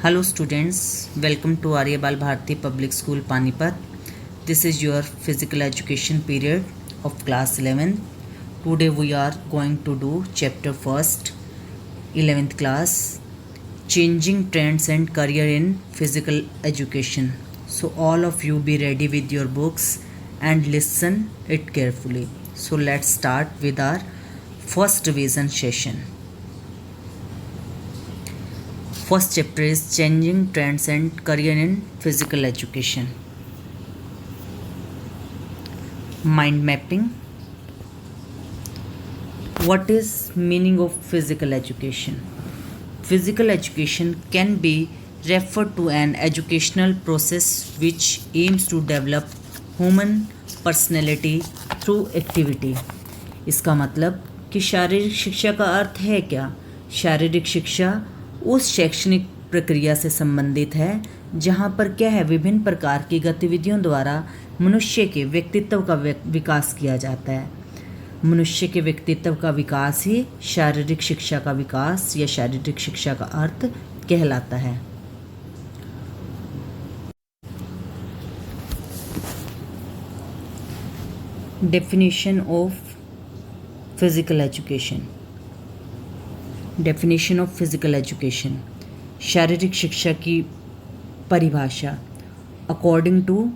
Hello students, welcome to Arya Bal Bharati Public School Panipat. This is your physical education period of class 11. Today we are going to do chapter first, 11th class, changing trends and career in physical education. So all of you be ready with your books and listen it carefully. So let's start with our first revision session. First chapter is changing trends and career in physical education. Mind mapping. What is meaning of physical education? Physical education can be referred to an educational process which aims to develop human personality through activity. इसका मतलब कि शारीरिक शिक्षा का अर्थ है क्या? शारीरिक शिक्षा उस शैक्षणिक प्रक्रिया से संबंधित है जहाँ पर क्या है, विभिन्न प्रकार की गतिविधियों द्वारा मनुष्य के व्यक्तित्व का विकास किया जाता है. मनुष्य के व्यक्तित्व का विकास ही शारीरिक शिक्षा का विकास या शारीरिक शिक्षा का अर्थ कहलाता है. Definition of physical education. Definition of physical education, शारीरिक शिक्षा की परिभाषा. According to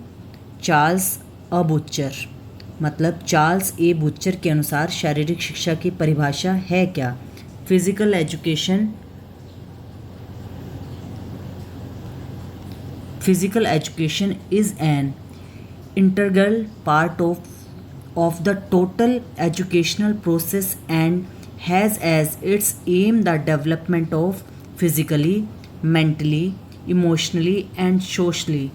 Charles A Butcher, मतलब चार्ल्स ए बुचर के अनुसार शारीरिक शिक्षा की परिभाषा है क्या? Physical education is an integral part of the total educational process and has as its aim the development of physically, mentally, emotionally and socially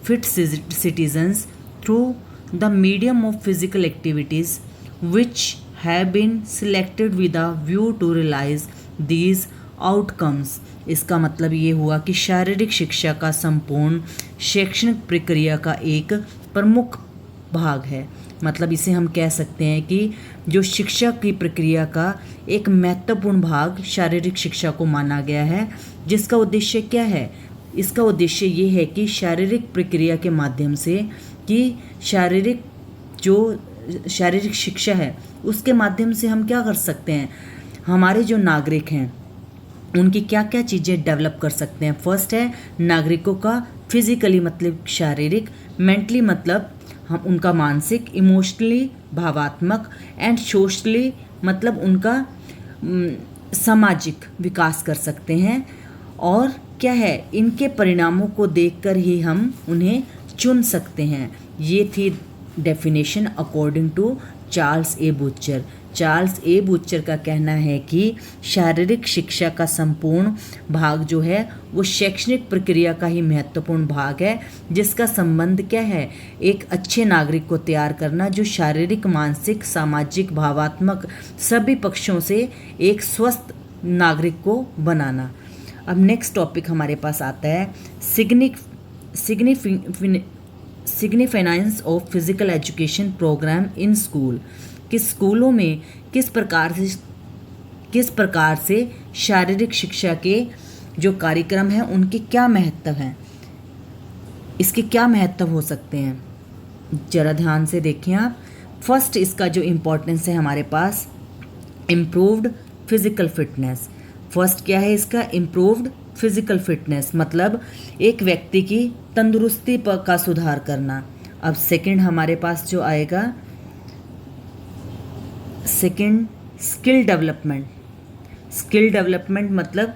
fit citizens through the medium of physical activities which have been selected with a view to realize these outcomes. इसका मतलब ये हुआ कि शारीरिक शिक्षा का संपूर्ण शैक्षणिक प्रक्रिया का एक प्रमुख भाग है. मतलब इसे हम कह सकते हैं कि जो शिक्षा की प्रक्रिया का एक महत्वपूर्ण भाग शारीरिक शिक्षा को माना गया है, जिसका उद्देश्य क्या है? इसका उद्देश्य ये है कि शारीरिक प्रक्रिया के माध्यम से कि शारीरिक शिक्षा है उसके माध्यम से हम क्या कर सकते हैं, हमारे जो नागरिक हैं उनकी क्या क्या चीज़ें डेवलप कर सकते हैं. फर्स्ट है नागरिकों का फिजिकली मतलब शारीरिक, मेंटली मतलब हम उनका मानसिक, इमोशनली भावात्मक एंड सोशली मतलब उनका सामाजिक विकास कर सकते हैं. और क्या है, इनके परिणामों को देखकर ही हम उन्हें चुन सकते हैं. ये थी definition according to Charles A Butcher. Charles A Butcher का कहना है कि शारीरिक शिक्षा का संपूर्ण भाग जो है वो शैक्षणिक प्रक्रिया का ही महत्वपूर्ण भाग है, जिसका संबंध क्या है, एक अच्छे नागरिक को तैयार करना जो शारीरिक, मानसिक, सामाजिक, भावात्मक सभी पक्षों से एक स्वस्थ नागरिक को बनाना. अब नेक्स्ट टॉपिक हमारे पास आता है significance of physical education program in school. कि स्कूलों में किस प्रकार से शारीरिक शिक्षा के जो कार्यक्रम हैं उनके क्या महत्व हैं, इसके क्या महत्व हो सकते हैं, जरा ध्यान से देखें आप. फर्स्ट इसका जो इम्पोर्टेंस है हमारे पास, इम्प्रूव्ड फिजिकल फिटनेस. फर्स्ट क्या है इसका, इम्प्रूव्ड फिजिकल फिटनेस मतलब एक व्यक्ति की तंदुरुस्ती का सुधार करना. अब सेकंड हमारे पास जो आएगा, second skill development. Skill development मतलब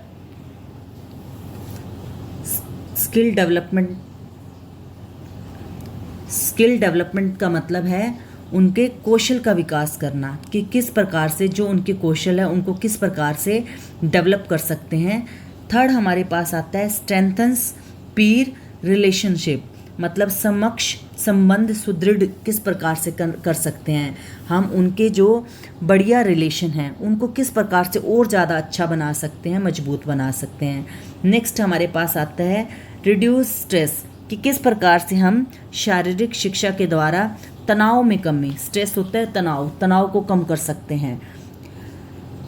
स्किल डेवलपमेंट का मतलब है उनके कौशल का विकास करना, कि किस प्रकार से जो उनके कौशल है उनको किस प्रकार से डेवलप कर सकते हैं. थर्ड हमारे पास आता है स्ट्रेंथन्स पीर रिलेशनशिप, मतलब समक्ष संबंध सुदृढ़ किस प्रकार से कर सकते हैं हम, उनके जो बढ़िया रिलेशन हैं उनको किस प्रकार से और ज़्यादा अच्छा बना सकते हैं, मजबूत बना सकते हैं. नेक्स्ट हमारे पास आता है रिड्यूस स्ट्रेस, कि किस प्रकार से हम शारीरिक शिक्षा के द्वारा तनाव में कमी, स्ट्रेस होता है तनाव को कम कर सकते हैं.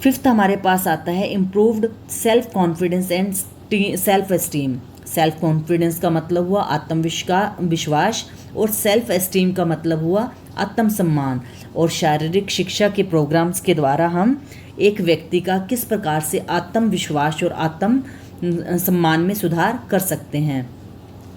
फिफ्थ हमारे पास आता है improved self confidence and self esteem, self confidence का मतलब हुआ आत्मविश्वास, और सेल्फ एस्टीम का मतलब हुआ आत्मसम्मान। और शारीरिक शिक्षा के प्रोग्राम्स के द्वारा हम एक व्यक्ति का किस प्रकार से आत्मविश्वास और आत्म सम्मान में सुधार कर सकते हैं।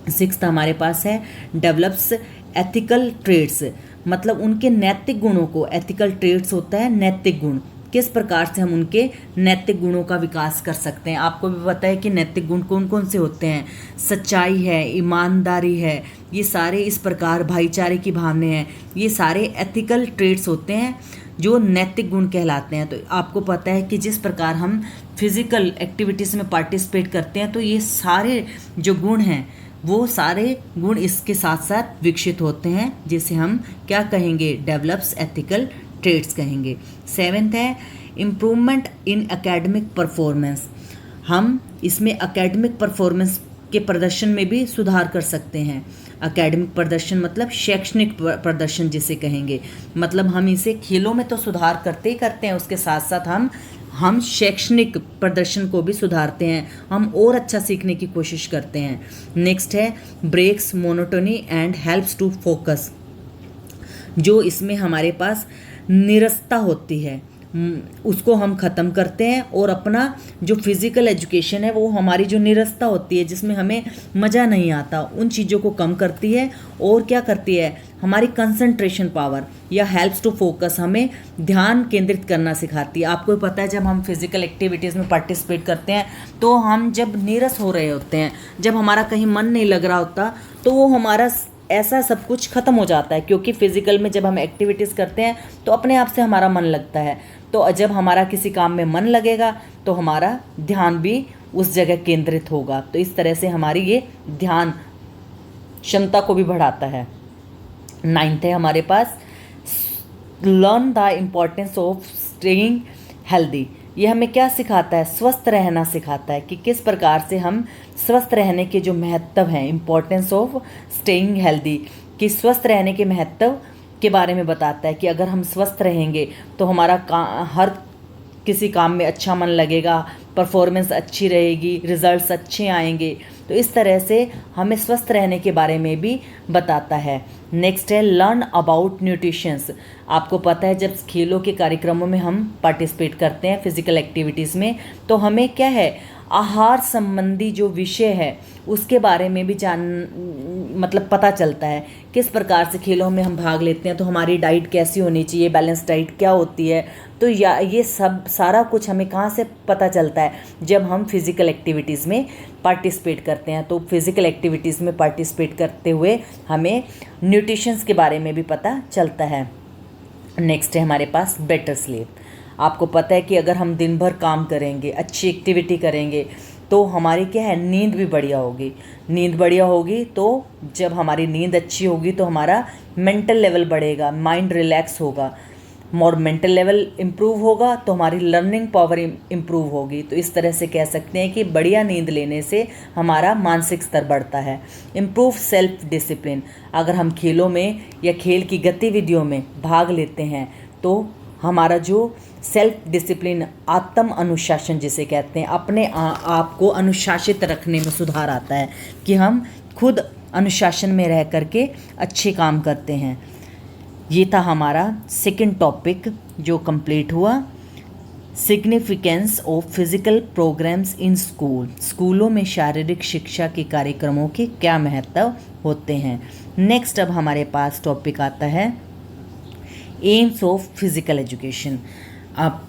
सिक्स्थ हमारे पास है डेवलप्स एथिकल ट्रेड्स, मतलब उनके नैतिक गुणों को, एथिकल ट्रेड्स होता है नैतिक गुण, किस प्रकार से हम उनके नैतिक गुणों का विकास कर सकते हैं। आपको भी पता है कि नैतिक गुण कौन कौन से होते हैं, सच्चाई है, ईमानदारी है, ये सारे इस प्रकार, भाईचारे की भावना है, ये सारे एथिकल ट्रेड्स होते हैं जो नैतिक गुण कहलाते हैं। तो आपको पता है कि जिस प्रकार हम फिजिकल एक्टिविटीज़ में पार्टिसिपेट करते हैं तो ये सारे जो गुण हैं वो सारे गुण इसके साथ साथ विकसित होते हैं, जिसे हम क्या कहेंगे, डेवलप्स एथिकल ट्रेड्स कहेंगे। सेवेंथ है इम्प्रूवमेंट इन एकेडमिक परफॉर्मेंस, हम इसमें एकेडमिक परफॉर्मेंस के प्रदर्शन में भी सुधार कर सकते हैं। एकेडमिक प्रदर्शन मतलब शैक्षणिक प्रदर्शन जिसे कहेंगे, मतलब हम इसे खेलों में तो सुधार करते ही करते हैं, उसके साथ साथ हम शैक्षणिक प्रदर्शन को भी सुधारते हैं, हम और अच्छा सीखने की कोशिश करते हैं। नेक्स्ट है breaks monotony and helps to focus, जो इसमें हमारे पास निरस्ता होती है उसको हम ख़त्म करते हैं, और अपना जो फिज़िकल एजुकेशन है वो हमारी जो निरस्ता होती है जिसमें हमें मज़ा नहीं आता, उन चीज़ों को कम करती है। और क्या करती है, हमारी कंसंट्रेशन पावर या हेल्प्स टू फोकस, हमें ध्यान केंद्रित करना सिखाती है। आपको पता है जब हम फिज़िकल एक्टिविटीज़ में पार्टिसिपेट करते हैं तो हम जब नीरस हो रहे होते हैं, जब हमारा कहीं मन नहीं लग रहा होता, तो वो हमारा ऐसा सब कुछ ख़त्म हो जाता है, क्योंकि फिज़िकल में जब हम एक्टिविटीज़ करते हैं तो अपने आप से हमारा मन लगता है। तो जब हमारा किसी काम में मन लगेगा तो हमारा ध्यान भी उस जगह केंद्रित होगा। तो इस तरह से हमारी ये ध्यान क्षमता को भी बढ़ाता है। नाइन्थ है हमारे पास learn the importance of staying healthy, ये हमें क्या सिखाता है, स्वस्थ रहना सिखाता है कि किस प्रकार से हम स्वस्थ रहने के जो महत्व हैं, इम्पोर्टेंस ऑफ स्टेइंग हेल्दी, कि स्वस्थ रहने के महत्व के बारे में बताता है कि अगर हम स्वस्थ रहेंगे तो हमारा हर किसी काम में अच्छा मन लगेगा, परफॉर्मेंस अच्छी रहेगी, रिजल्ट्स अच्छे आएंगे। तो इस तरह से हमें स्वस्थ रहने के बारे में भी बताता है। नेक्स्ट है लर्न अबाउट न्यूट्रिशंस, आपको पता है जब खेलों के कार्यक्रमों में हम पार्टिसिपेट करते हैं फिजिकल एक्टिविटीज़ में, तो हमें क्या है, आहार संबंधी जो विषय है उसके बारे में भी मतलब पता चलता है, किस प्रकार से खेलों में हम भाग लेते हैं तो हमारी डाइट कैसी होनी चाहिए, बैलेंस डाइट क्या होती है। तो ये सब सारा कुछ हमें कहाँ से पता चलता है, जब हम फिज़िकल एक्टिविटीज़ में पार्टिसिपेट करते हैं। तो फिज़िकल एक्टिविटीज़ में पार्टिसिपेट करते हुए हमें न्यूट्रिशंस के बारे में भी पता चलता है। नेक्स्ट है हमारे पास बेटर स्लीप, आपको पता है कि अगर हम दिन भर काम करेंगे, अच्छी एक्टिविटी करेंगे, तो हमारी क्या है, नींद भी बढ़िया होगी। नींद बढ़िया होगी तो जब हमारी नींद अच्छी होगी तो हमारा मेंटल लेवल बढ़ेगा, माइंड रिलैक्स होगा, और मेंटल लेवल इम्प्रूव होगा तो हमारी लर्निंग पावर इम्प्रूव होगी। तो इस तरह से कह सकते हैं कि बढ़िया नींद लेने से हमारा मानसिक स्तर बढ़ता है। इम्प्रूव सेल्फ डिसिप्लिन, अगर हम खेलों में या खेल की गतिविधियों में भाग लेते हैं तो हमारा जो सेल्फ डिसिप्लिन, आत्म अनुशासन जिसे कहते हैं, अपने आप को अनुशासित रखने में सुधार आता है कि हम खुद अनुशासन में रह करके अच्छे काम करते हैं। ये था हमारा सेकंड टॉपिक जो कंप्लीट हुआ, significance of physical programs in school, स्कूलों में शारीरिक शिक्षा के कार्यक्रमों के क्या महत्व होते हैं। नेक्स्ट अब हमारे पास टॉपिक आता है एम्स ऑफ फिजिकल एजुकेशन। अब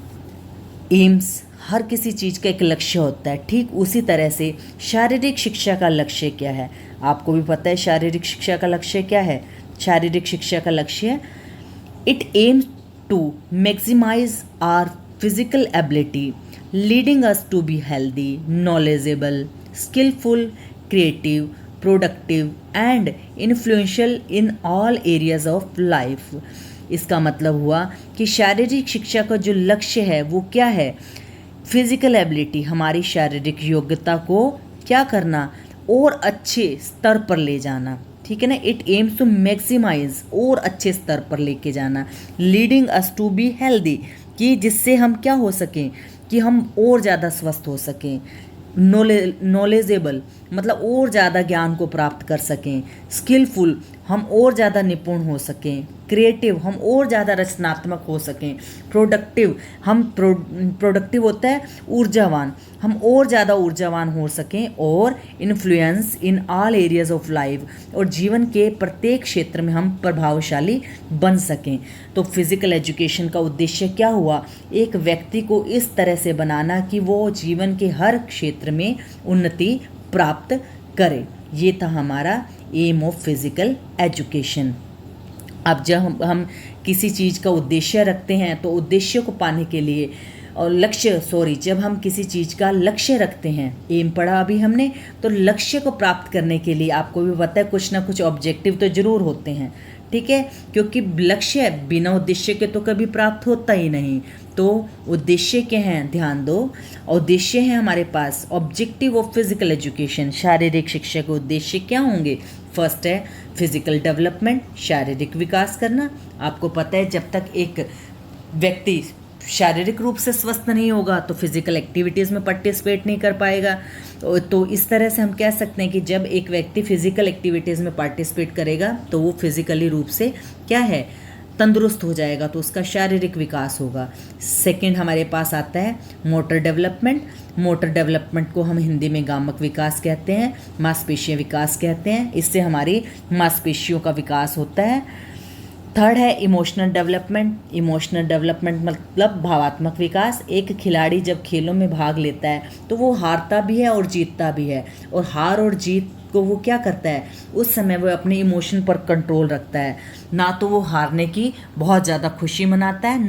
एम्स हर किसी चीज़ का एक लक्ष्य होता है, ठीक उसी तरह से शारीरिक शिक्षा का लक्ष्य क्या है, आपको भी पता है शारीरिक शिक्षा का लक्ष्य क्या है। शारीरिक शिक्षा का लक्ष्य, it aims to maximize our physical ability leading us to be healthy, knowledgeable, skillful, creative, productive and influential in all areas of life. इसका मतलब हुआ कि शारीरिक शिक्षा का जो लक्ष्य है वो क्या है, फिजिकल एबिलिटी, हमारी शारीरिक योग्यता को क्या करना और अच्छे स्तर पर ले जाना, ठीक है ना। इट एम्स टू मैक्सिमाइज, और अच्छे स्तर पर लेके जाना। Leading us to be healthy, कि जिससे हम क्या हो सकें, कि हम और ज़्यादा स्वस्थ हो सकें। नॉलेजेबल मतलब और ज़्यादा ज्ञान को प्राप्त कर सकें, स्किलफुल हम और ज़्यादा निपुण हो सकें, क्रिएटिव हम और ज़्यादा रचनात्मक हो सकें, प्रोडक्टिव हम प्रोडक्टिव होता है ऊर्जावान, हम और ज़्यादा ऊर्जावान हो सकें, और influence in all areas of life और जीवन के प्रत्येक क्षेत्र में हम प्रभावशाली बन सकें। तो फिज़िकल एजुकेशन का उद्देश्य क्या हुआ? एक व्यक्ति को इस तरह से बनाना कि वो जीवन के हर क्षेत्र में उन्नति प्राप्त करे। ये था हमारा एम ऑफ फिज़िकल एजुकेशन। अब जब हम किसी चीज़ का उद्देश्य रखते हैं तो उद्देश्य को पाने के लिए और जब हम किसी चीज़ का लक्ष्य रखते हैं, एम पढ़ा अभी हमने, तो लक्ष्य को प्राप्त करने के लिए आपको भी पता है कुछ ना कुछ ऑब्जेक्टिव तो ज़रूर होते हैं, ठीक है, क्योंकि लक्ष्य बिना उद्देश्य के तो कभी प्राप्त होता ही नहीं। तो उद्देश्य क्या हैं? ध्यान दो, उद्देश्य है हमारे पास ऑब्जेक्टिव ऑफ फिजिकल एजुकेशन, शारीरिक शिक्षा के उद्देश्य क्या होंगे? फर्स्ट है फिजिकल डेवलपमेंट, शारीरिक विकास करना। आपको पता है जब तक एक व्यक्ति शारीरिक रूप से स्वस्थ नहीं होगा तो फिजिकल एक्टिविटीज़ में पार्टिसिपेट नहीं कर पाएगा। तो इस तरह से हम कह सकते हैं कि जब एक व्यक्ति फिजिकल एक्टिविटीज़ में पार्टिसिपेट करेगा तो वो फिजिकली रूप से क्या है? तंदुरुस्त हो जाएगा, तो उसका शारीरिक विकास होगा। सेकंड हमारे पास आता है मोटर डेवलपमेंट। मोटर डेवलपमेंट को हम हिंदी में गामक विकास कहते हैं, मांसपेशियाँ विकास कहते हैं। इससे हमारी मांसपेशियों का विकास होता है। थर्ड है इमोशनल डेवलपमेंट। इमोशनल डेवलपमेंट मतलब भावात्मक विकास। एक खिलाड़ी जब खेलों में भाग लेता है तो वो हारता भी है और जीतता भी है, और हार और जीत को वो क्या करता है? उस समय वो अपने इमोशन पर कंट्रोल रखता है। ना तो वो हारने की बहुत ज़्यादा खुशी मनाता है,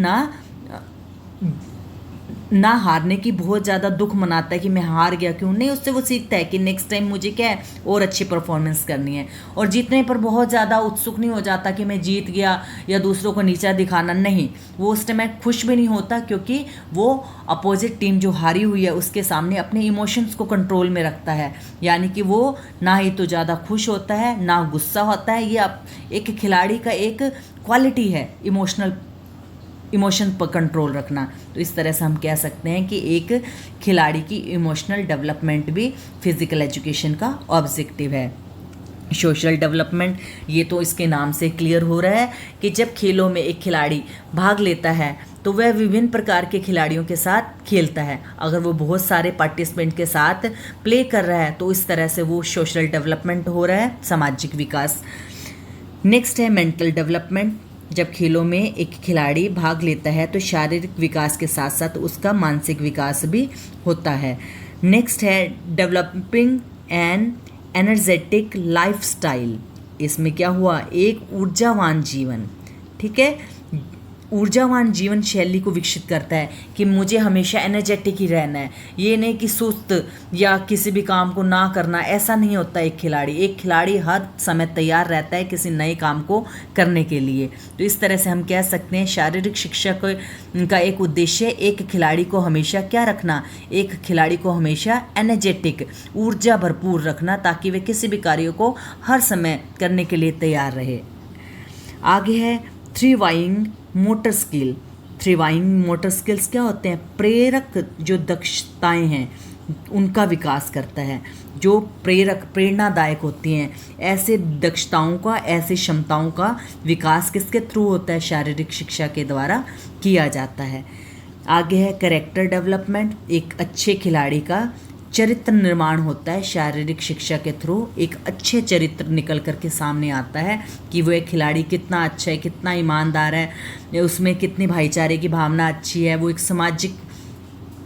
ना हारने की बहुत ज़्यादा दुख मनाता है कि मैं हार गया क्यों। नहीं, उससे वो सीखता है कि नेक्स्ट टाइम मुझे क्या है और अच्छी परफॉर्मेंस करनी है। और जीतने पर बहुत ज़्यादा उत्सुक नहीं हो जाता कि मैं जीत गया या दूसरों को नीचा दिखाना, नहीं, वो उस टाइम खुश भी नहीं होता, क्योंकि वो अपोजिट टीम जो हारी हुई है उसके सामने अपने इमोशंस को कंट्रोल में रखता है। यानी कि वो ना ही तो ज़्यादा खुश होता है ना गुस्सा होता है। ये एक खिलाड़ी का एक क्वालिटी है, इमोशन पर कंट्रोल रखना। तो इस तरह से हम कह सकते हैं कि एक खिलाड़ी की इमोशनल डेवलपमेंट भी फिजिकल एजुकेशन का ऑब्जेक्टिव है। सोशल डेवलपमेंट, ये तो इसके नाम से क्लियर हो रहा है कि जब खेलों में एक खिलाड़ी भाग लेता है तो वह विभिन्न प्रकार के खिलाड़ियों के साथ खेलता है। अगर वो बहुत सारे पार्टिसिपेंट के साथ प्ले कर रहा है तो इस तरह से वो सोशल डेवलपमेंट हो रहा है, सामाजिक विकास। नेक्स्ट है मेंटल डेवलपमेंट। जब खेलों में एक खिलाड़ी भाग लेता है तो शारीरिक विकास के साथ साथ उसका मानसिक विकास भी होता है। नेक्स्ट है डेवलपिंग एन एनर्जेटिक लाइफस्टाइल। इसमें क्या हुआ? एक ऊर्जावान जीवन, ठीक है, ऊर्जावान जीवन शैली को विकसित करता है कि मुझे हमेशा एनर्जेटिक ही रहना है। ये नहीं कि सुस्त या किसी भी काम को ना करना, ऐसा नहीं होता। एक खिलाड़ी हर समय तैयार रहता है किसी नए काम को करने के लिए। तो इस तरह से हम कह सकते हैं शारीरिक शिक्षा का एक उद्देश्य एक खिलाड़ी को हमेशा क्या रखना? एक खिलाड़ी को हमेशा एनर्जेटिक, ऊर्जा भरपूर रखना, ताकि वे किसी भी कार्य को हर समय करने के लिए तैयार रहे। आगे है थ्रिवाइंग मोटर स्किल। थ्रिवाइंग मोटर स्किल्स क्या होते हैं? प्रेरक जो दक्षताएं हैं उनका विकास करता है, जो प्रेरणादायक होती हैं। ऐसे दक्षताओं का, ऐसे क्षमताओं का विकास किसके थ्रू होता है? शारीरिक शिक्षा के द्वारा किया जाता है। आगे है कैरेक्टर डेवलपमेंट। एक अच्छे खिलाड़ी का चरित्र निर्माण होता है शारीरिक शिक्षा के थ्रू। एक अच्छे चरित्र निकल करके सामने आता है कि वो एक खिलाड़ी कितना अच्छा है, कितना ईमानदार है, उसमें कितनी भाईचारे की भावना अच्छी है, वो एक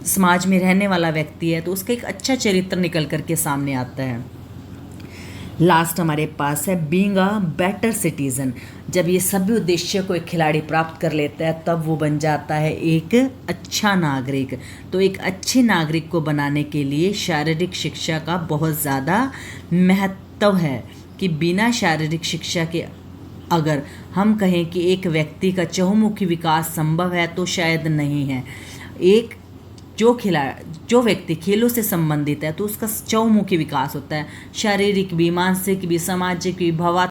समाज में रहने वाला व्यक्ति है, तो उसका एक अच्छा चरित्र निकल करके सामने आता है। लास्ट हमारे पास है बीइंग अ बेटर सिटीजन। जब ये सभी उद्देश्य को एक खिलाड़ी प्राप्त कर लेता है तब वो बन जाता है एक अच्छा नागरिक। तो एक अच्छे नागरिक को बनाने के लिए शारीरिक शिक्षा का बहुत ज़्यादा महत्व है कि बिना शारीरिक शिक्षा के अगर हम कहें कि एक व्यक्ति का चहुमुखी विकास संभव है तो शायद नहीं है। एक जो व्यक्ति खेलों से संबंधित है तो उसका चहुमुखी विकास होता है, शारीरिक भी, मानसिक भी, सामाजिक भी, भावात्मक